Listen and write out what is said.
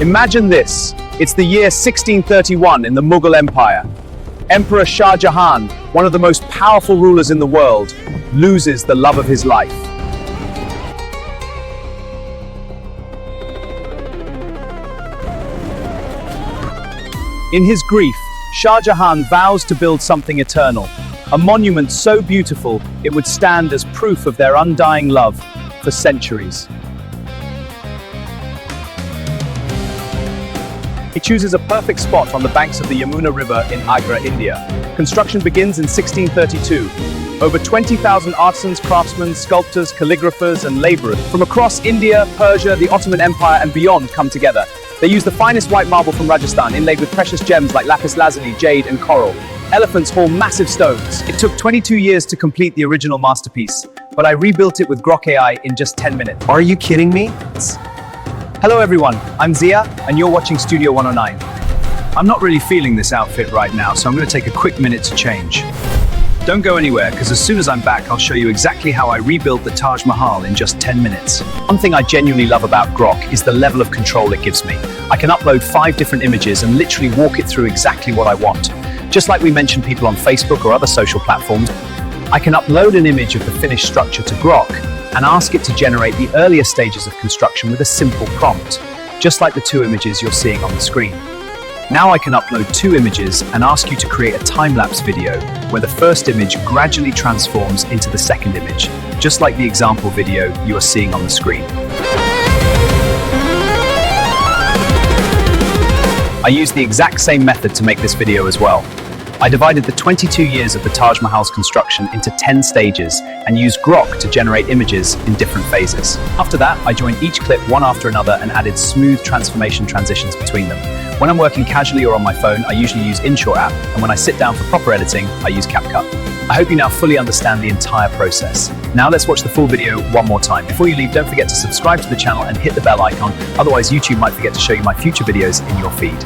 Imagine this. It's the year 1631 in the Mughal Empire. Emperor Shah Jahan, one of the most powerful rulers in the world, loses the love of his life. In his grief, Shah Jahan vows to build something eternal, a monument so beautiful it would stand as proof of their undying love for centuries. He chooses a perfect spot on the banks of the Yamuna River in Agra, India. Construction begins in 1632. Over 20,000 artisans, craftsmen, sculptors, calligraphers, and laborers from across India, Persia, the Ottoman Empire, and beyond come together. They use the finest white marble from Rajasthan, inlaid with precious gems like lapis lazuli, jade, and coral. Elephants haul massive stones. It took 22 years to complete the original masterpiece, but I rebuilt it with Grok AI in just 10 minutes. Are you kidding me? Hello everyone, I'm Zia, and you're watching Studio 109. I'm not really feeling this outfit right now, so I'm going to take a quick minute to change. Don't go anywhere, because as soon as I'm back, I'll show you exactly how I rebuilt the Taj Mahal in just 10 minutes. One thing I genuinely love about Grok is the level of control it gives me. I can upload 5 different images and literally walk it through exactly what I want. Just like we mention people on Facebook or other social platforms, I can upload an image of the finished structure to Grok and ask it to generate the earlier stages of construction with a simple prompt, just like the 2 images you're seeing on the screen. Now I can upload 2 images and ask you to create a time-lapse video where the first image gradually transforms into the second image, just like the example video you are seeing on the screen. I used the exact same method to make this video as well. I divided the 22 years of the Taj Mahal's construction into 10 stages and used Grok to generate images in different phases. After that, I joined each clip one after another and added smooth transformation transitions between them. When I'm working casually or on my phone, I usually use InShot app, and when I sit down for proper editing, I use CapCut. I hope you now fully understand the entire process. Now let's watch the full video one more time. Before you leave, don't forget to subscribe to the channel and hit the bell icon, otherwise YouTube might forget to show you my future videos in your feed.